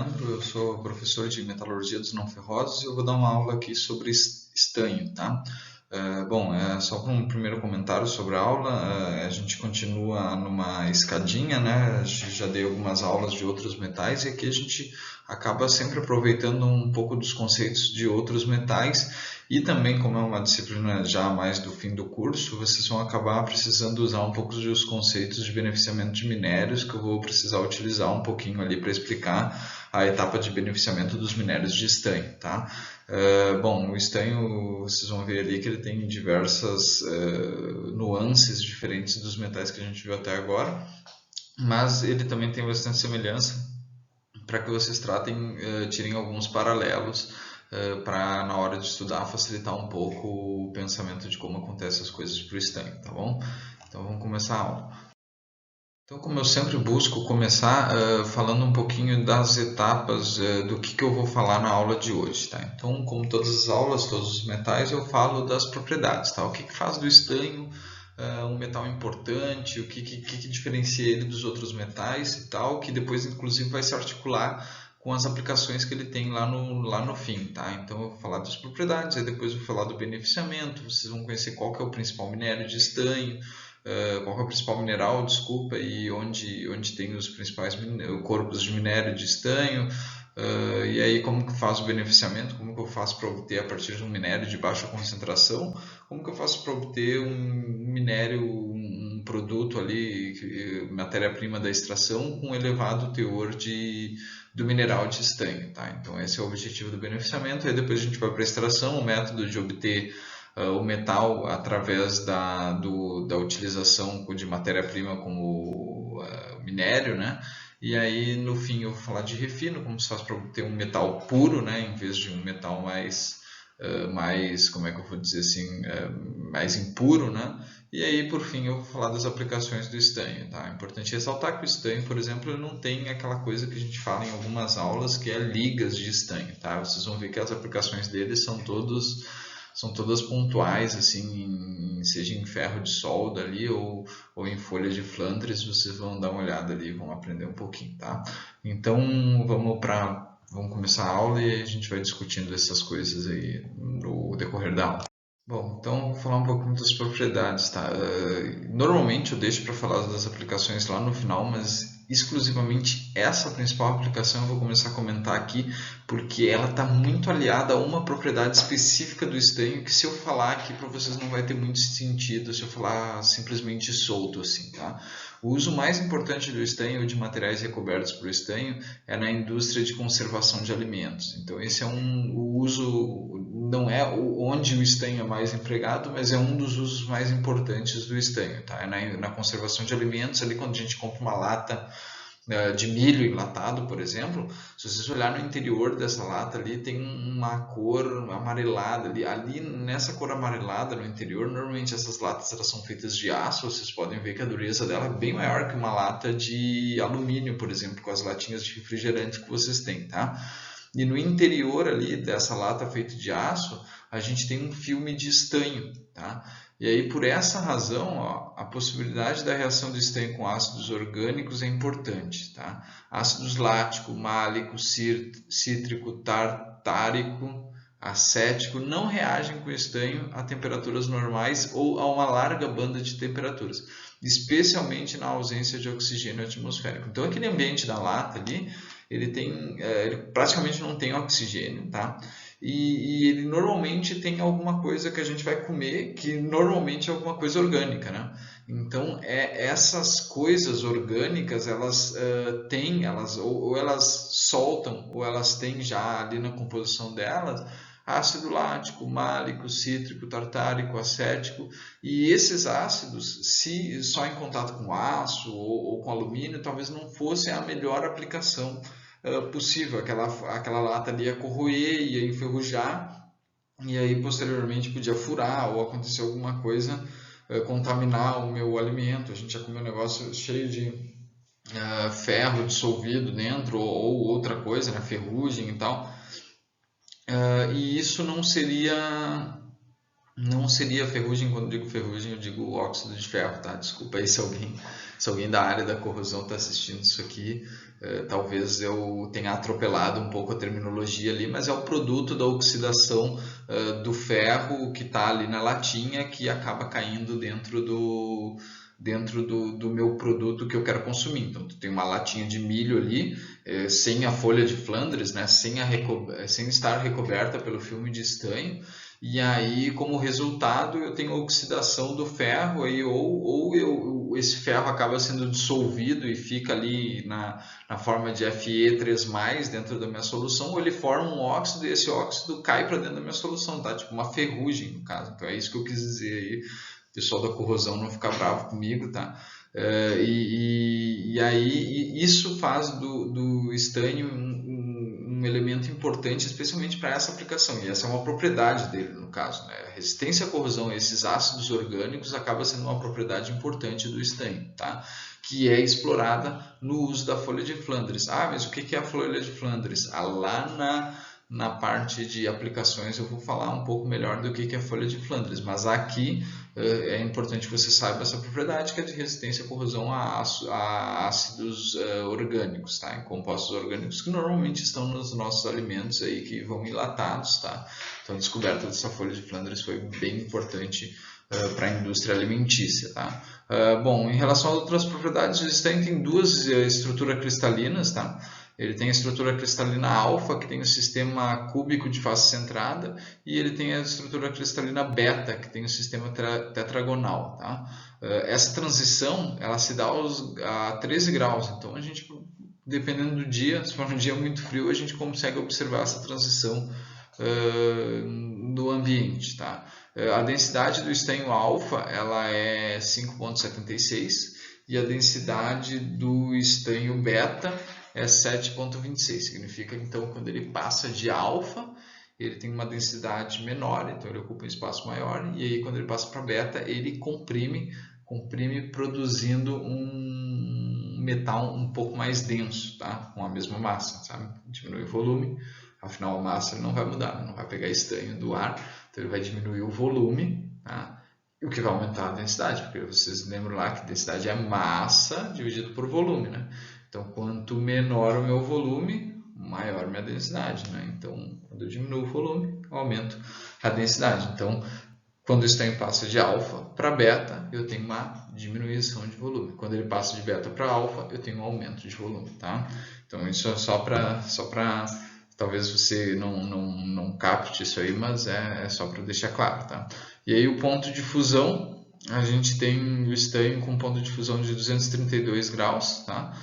Leandro, eu sou professor de metalurgia dos não ferrosos e eu vou dar uma aula aqui sobre estanho, tá? Só para um primeiro comentário sobre a aula, a gente continua numa escadinha, né? Já dei algumas aulas de outros metais e aqui a gente acaba sempre aproveitando um pouco dos conceitos de outros metais e também, como é uma disciplina já mais do fim do curso, vocês vão acabar precisando usar um pouco dos conceitos de beneficiamento de minérios que eu vou precisar utilizar um pouquinho ali para explicar a etapa de beneficiamento dos minérios de estanho, tá? O estanho, vocês vão ver ali que ele tem diversas nuances diferentes dos metais que a gente viu até agora, mas ele também tem bastante semelhança para que vocês tirem alguns paralelos para na hora de estudar facilitar um pouco o pensamento de como acontecem as coisas para o estanho, tá bom? Então vamos começar a aula. Então, como eu sempre busco começar falando um pouquinho das etapas do que eu vou falar na aula de hoje, tá? Então, como todas as aulas, todos os metais, eu falo das propriedades, tá? O que faz do estanho um metal importante, o que diferencia ele dos outros metais e tal, que depois, inclusive, vai se articular com as aplicações que ele tem lá no fim, tá? Então, eu vou falar das propriedades, aí depois eu vou falar do beneficiamento, vocês vão conhecer qual que é o principal minério de estanho, qual é o principal mineral, desculpa, e onde tem os principais corpos de minério de estanho, e aí como que eu faço o beneficiamento, como que eu faço para obter a partir de um minério de baixa concentração, como que eu faço para obter um minério, um produto ali, matéria-prima da extração com elevado teor do mineral de estanho, tá? Então esse é o objetivo do beneficiamento, aí depois a gente vai para a extração, o método de obter o metal através da utilização de matéria-prima como minério, né? E aí no fim eu vou falar de refino, como se faz para obter um metal puro, né? Em vez de um metal mais, como é que eu vou dizer assim, mais impuro, né? E aí, por fim, eu vou falar das aplicações do estanho, tá? É importante ressaltar que o estanho, por exemplo, ele não tem aquela coisa que a gente fala em algumas aulas, que é ligas de estanho, tá? Vocês vão ver que as aplicações dele são todas pontuais, assim, seja em ferro de solda ali ou em folha de Flandres, vocês vão dar uma olhada ali e vão aprender um pouquinho, tá? Então, vamos começar a aula e a gente vai discutindo essas coisas aí no decorrer da aula. Bom, então vou falar um pouquinho das propriedades, tá? Normalmente eu deixo para falar das aplicações lá no final, mas exclusivamente essa principal aplicação eu vou começar a comentar aqui, porque ela está muito aliada a uma propriedade específica do estanho, que se eu falar aqui para vocês não vai ter muito sentido se eu falar simplesmente solto assim, tá? O uso mais importante do estanho ou de materiais recobertos por estanho é na indústria de conservação de alimentos. Então esse é o uso, não é onde o estanho é mais empregado, mas é um dos usos mais importantes do estanho, tá? É na conservação de alimentos, ali quando a gente compra uma lata de milho enlatado, por exemplo, se vocês olharem no interior dessa lata ali, tem uma cor amarelada ali nessa cor amarelada no interior, normalmente essas latas elas são feitas de aço, vocês podem ver que a dureza dela é bem maior que uma lata de alumínio, por exemplo, com as latinhas de refrigerante que vocês têm, tá? E no interior ali dessa lata feita de aço, a gente tem um filme de estanho, tá? E aí, por essa razão, ó, a possibilidade da reação do estanho com ácidos orgânicos é importante, tá? Ácidos lático, málico, cítrico, tartárico, acético não reagem com o estanho a temperaturas normais ou a uma larga banda de temperaturas, especialmente na ausência de oxigênio atmosférico. Então, aquele ambiente da lata ali, ele praticamente não tem oxigênio, tá? E ele normalmente tem alguma coisa que a gente vai comer que normalmente é alguma coisa orgânica, né? Então essas coisas orgânicas elas ou elas soltam ou elas têm já ali na composição delas ácido lático, málico, cítrico, tartárico, acético, e esses ácidos, se só em contato com aço ou com alumínio, talvez não fosse a melhor aplicação possível. Aquela lata ali ia corroer, ia enferrujar, e aí posteriormente podia furar ou acontecer alguma coisa, contaminar o meu alimento. A gente já comeu um negócio cheio de ferro dissolvido dentro ou outra coisa, né, ferrugem e tal. E isso não seria Não seria ferrugem. Quando digo ferrugem, eu digo óxido de ferro, tá? Desculpa aí se alguém da área da corrosão está assistindo isso aqui. Talvez eu tenha atropelado um pouco a terminologia ali, mas é o produto da oxidação do ferro que está ali na latinha, que acaba caindo dentro do meu produto que eu quero consumir. Então, tu tem uma latinha de milho ali, sem a folha de Flandres, né? Sem estar recoberta pelo filme de estanho. E aí, como resultado, eu tenho oxidação do ferro, aí, esse ferro acaba sendo dissolvido e fica ali na forma de Fe3+, dentro da minha solução, ou ele forma um óxido e esse óxido cai para dentro da minha solução, tá? Tipo uma ferrugem, no caso. Então é isso que eu quis dizer aí. O pessoal da corrosão não ficar bravo comigo, tá? E aí isso faz do estanho um elemento importante, especialmente para essa aplicação, e essa é uma propriedade dele, no caso, né? A resistência à corrosão a esses ácidos orgânicos acaba sendo uma propriedade importante do estanho, tá? Que é explorada no uso da folha de Flandres. Ah, mas o que é a folha de Flandres? Lá na parte de aplicações eu vou falar um pouco melhor do que é a folha de Flandres, mas aqui é importante que você saiba essa propriedade, que é de resistência à corrosão a ácidos orgânicos, tá? Em compostos orgânicos que normalmente estão nos nossos alimentos aí, que vão enlatados, tá? Então a descoberta dessa folha de Flandres foi bem importante para a indústria alimentícia, tá? Bom, em relação a outras propriedades, o estanho tem duas estruturas cristalinas, tá? Ele tem a estrutura cristalina alfa, que tem o sistema cúbico de face centrada, e ele tem a estrutura cristalina beta, que tem o sistema tetragonal, tá? Essa transição, ela se dá a 13 graus, então a gente, dependendo do dia, se for um dia muito frio, a gente consegue observar essa transição no ambiente, tá? A densidade do estanho alfa, ela é 5,76, e a densidade do estanho beta é 7,26. Significa que então quando ele passa de alfa, ele tem uma densidade menor, então ele ocupa um espaço maior, e aí quando ele passa para beta, ele comprime produzindo um metal um pouco mais denso, tá? Com a mesma massa, sabe? Diminui o volume, afinal a massa ele não vai mudar, não vai pegar estanho do ar, então ele vai diminuir o volume, tá? O que vai aumentar a densidade, porque vocês lembram lá que densidade é massa dividido por volume, né? Então, quanto menor o meu volume, maior minha densidade, né? Então, quando eu diminuo o volume, eu aumento a densidade. Então, quando o estanho passa de alfa para beta, eu tenho uma diminuição de volume. Quando ele passa de beta para alfa, eu tenho um aumento de volume, tá? Então, isso é só para talvez você não capte isso aí, mas é só para deixar claro, tá? E aí o ponto de fusão, a gente tem o estanho com ponto de fusão de 232 graus, tá?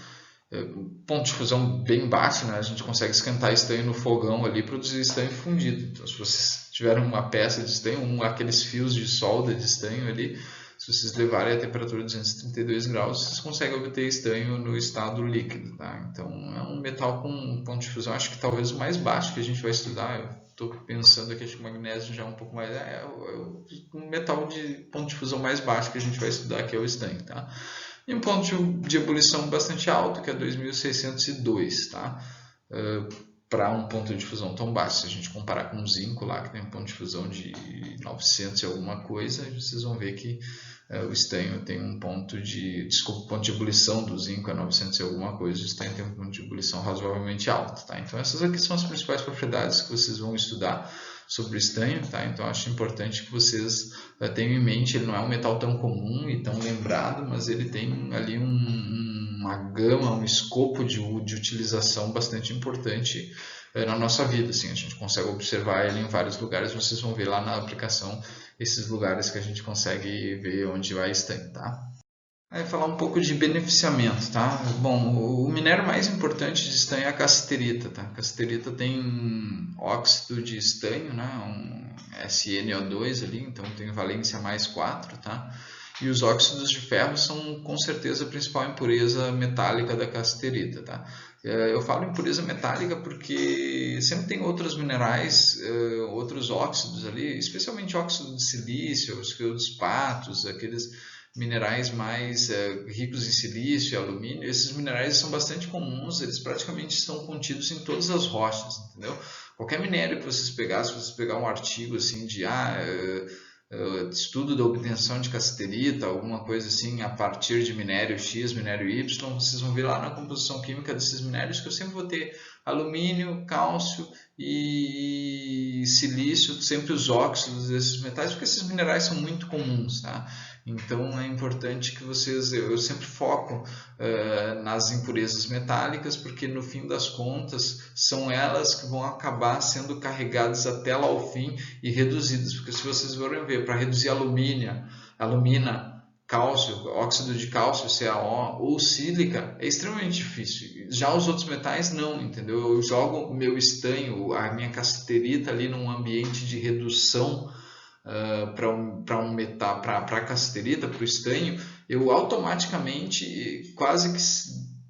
Ponto de fusão bem baixo, né? A gente consegue esquentar estanho no fogão ali e produzir estanho fundido. Então, se vocês tiverem uma peça de estanho, aqueles fios de solda de estanho ali, se vocês levarem a temperatura de 232 graus, vocês conseguem obter estanho no estado líquido, tá? Então, é um metal com ponto de fusão, acho que talvez o mais baixo que a gente vai estudar. Eu estou pensando aqui, acho que o magnésio já é um pouco mais... um metal de ponto de fusão mais baixo que a gente vai estudar, que é o estanho, tá? E um ponto de ebulição bastante alto, que é 2602, tá? Para um ponto de fusão tão baixo. Se a gente comparar com o zinco lá, que tem um ponto de fusão de 900 e alguma coisa, vocês vão ver que o estanho tem um ponto de... Desculpa, o ponto de ebulição do zinco é 900 e alguma coisa, o estanho tem um ponto de ebulição razoavelmente alto, tá? Então essas aqui são as principais propriedades que vocês vão estudar sobre o estanho, tá? Então acho importante que vocês tenham em mente, ele não é um metal tão comum e tão lembrado, mas ele tem ali uma gama, um escopo de utilização bastante importante na nossa vida, assim, a gente consegue observar ele em vários lugares, vocês vão ver lá na aplicação esses lugares que a gente consegue ver onde vai estanho, tá? Aí falar um pouco de beneficiamento, tá? Bom, o minério mais importante de estanho é a cassiterita, tá? A cassiterita tem óxido de estanho, né? Um SnO2 ali, então tem valência mais 4, tá? E os óxidos de ferro são com certeza a principal impureza metálica da cassiterita, tá? Eu falo impureza metálica porque sempre tem outros minerais, outros óxidos ali, especialmente óxido de silício, os feldspatos, aqueles minerais mais ricos em silício e alumínio. Esses minerais são bastante comuns, eles praticamente estão contidos em todas as rochas, entendeu? Qualquer minério que vocês pegar, se vocês pegar um artigo assim de estudo da obtenção de cassiterita, alguma coisa assim, a partir de minério X, minério Y, vocês vão ver lá na composição química desses minérios que eu sempre vou ter alumínio, cálcio e silício, sempre os óxidos desses metais, porque esses minerais são muito comuns, tá? Então é importante que vocês, eu sempre foco nas impurezas metálicas, porque no fim das contas são elas que vão acabar sendo carregadas até lá ao fim e reduzidas, porque se vocês forem ver, para reduzir alumina, cálcio, óxido de cálcio, CaO ou sílica, é extremamente difícil. Já os outros metais não, entendeu? Eu jogo o meu estanho, a minha cassiterita ali num ambiente de redução para um metal, para a cassiterita, para o estanho, eu automaticamente, quase que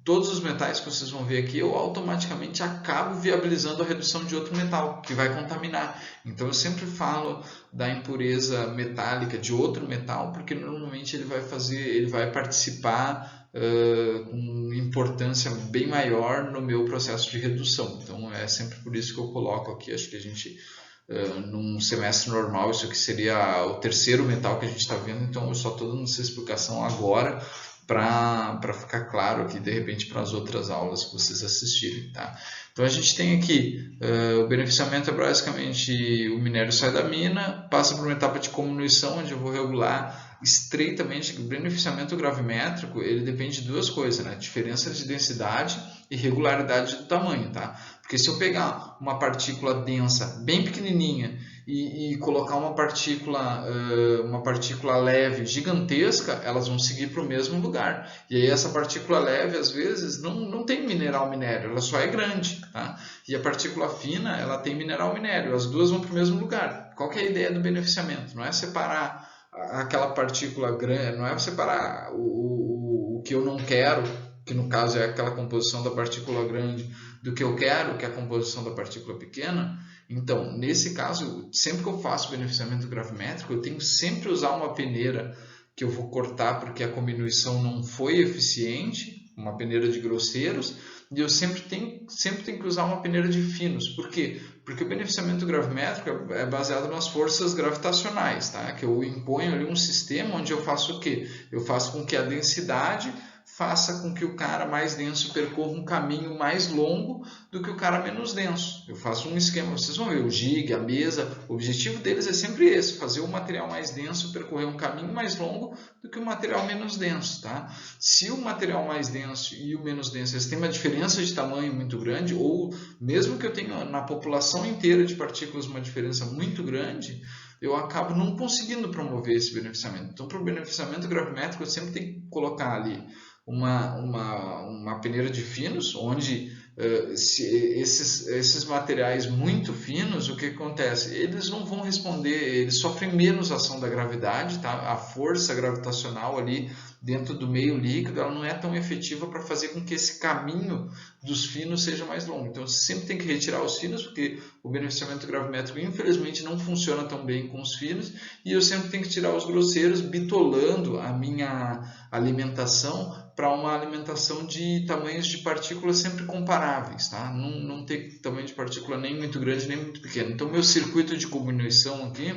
todos os metais que vocês vão ver aqui, eu automaticamente acabo viabilizando a redução de outro metal, que vai contaminar. Então eu sempre falo da impureza metálica de outro metal, porque normalmente ele vai participar com importância bem maior no meu processo de redução. Então é sempre por isso que eu coloco aqui, acho que a gente... num semestre normal, isso aqui seria o terceiro metal que a gente está vendo, então eu só estou dando essa explicação agora para ficar claro aqui, de repente, para as outras aulas que vocês assistirem, tá? Então a gente tem aqui, o beneficiamento é basicamente o minério sai da mina, passa por uma etapa de cominuição, onde eu vou regular estreitamente. O beneficiamento gravimétrico, ele depende de duas coisas, né? Diferença de densidade e regularidade do tamanho, tá? Porque se eu pegar uma partícula densa, bem pequenininha, e colocar uma partícula leve, gigantesca, elas vão seguir para o mesmo lugar. E aí essa partícula leve, às vezes, não tem minério, ela só é grande, tá? E a partícula fina, ela tem minério, as duas vão para o mesmo lugar. Qual que é a ideia do beneficiamento? Não é separar aquela partícula grande, não é separar o que eu não quero, que no caso é aquela composição da partícula grande, do que eu quero, que é a composição da partícula pequena. Então, nesse caso, sempre que eu faço beneficiamento gravimétrico, eu tenho que sempre usar uma peneira que eu vou cortar porque a cominuição não foi eficiente, uma peneira de grosseiros, e eu sempre tenho que usar uma peneira de finos. Por quê? Porque o beneficiamento gravimétrico é baseado nas forças gravitacionais, tá? Que eu imponho ali um sistema onde eu faço o quê? Eu faço com que a densidade faça com que o cara mais denso percorra um caminho mais longo do que o cara menos denso. Eu faço um esquema, vocês vão ver, o jig, a mesa, o objetivo deles é sempre esse, fazer o material mais denso percorrer um caminho mais longo do que o material menos denso, tá? Se o material mais denso e o menos denso eles têm uma diferença de tamanho muito grande, ou mesmo que eu tenha na população inteira de partículas uma diferença muito grande, eu acabo não conseguindo promover esse beneficiamento. Então, para o beneficiamento gravimétrico, eu sempre tenho que colocar ali uma peneira de finos, onde esses materiais muito finos, o que acontece? Eles não vão responder, eles sofrem menos ação da gravidade, tá? A força gravitacional ali dentro do meio líquido, ela não é tão efetiva para fazer com que esse caminho dos finos seja mais longo. Então, você sempre tem que retirar os finos, porque o beneficiamento gravimétrico, infelizmente, não funciona tão bem com os finos, e eu sempre tenho que tirar os grosseiros, bitolando a minha alimentação para uma alimentação de tamanhos de partículas sempre comparáveis, tá? Não ter tamanho de partícula nem muito grande nem muito pequeno. Então, meu circuito de cominuição aqui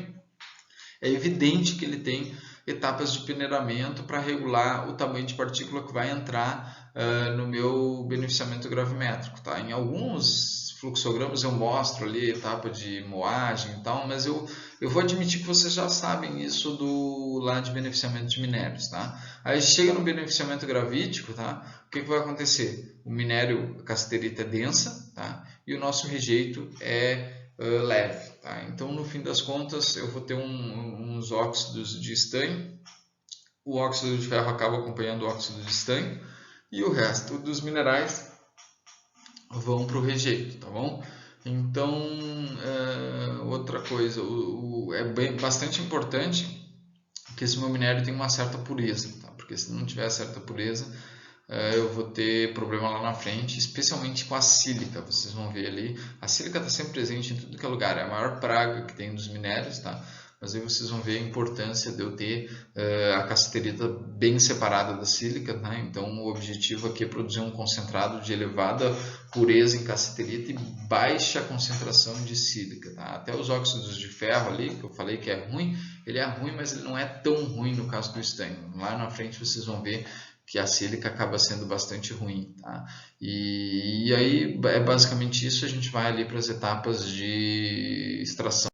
é evidente que ele tem etapas de peneiramento para regular o tamanho de partícula que vai entrar no meu beneficiamento gravimétrico, tá? Em alguns fluxogramas eu mostro ali a etapa de moagem e tal, mas eu vou admitir que vocês já sabem isso do lá de beneficiamento de minérios, tá? Aí chega no beneficiamento gravítico, tá? O que vai acontecer? O minério, a cassiterita é densa, tá? E o nosso rejeito é leve, tá? Então, no fim das contas, eu vou ter uns óxidos de estanho, o óxido de ferro acaba acompanhando o óxido de estanho e o resto dos minerais vão para o rejeito, tá bom? Então, outra coisa, bastante importante que esse meu minério tenha uma certa pureza, tá? Porque se não tiver certa pureza, eu vou ter problema lá na frente, especialmente com a sílica. Vocês vão ver ali, a sílica está sempre presente em tudo que é lugar, é a maior praga que tem dos minérios, tá? mas aí vocês vão ver a importância de eu ter a cassiterita bem separada da sílica, tá? Então o objetivo aqui é produzir um concentrado de elevada pureza em cassiterita e baixa concentração de sílica, tá? Até os óxidos de ferro ali, que eu falei que é ruim, ele é ruim, mas ele não é tão ruim no caso do estanho. Lá na frente vocês vão ver que a sílica acaba sendo bastante ruim, tá? E aí é basicamente isso, a gente vai ali para as etapas de extração.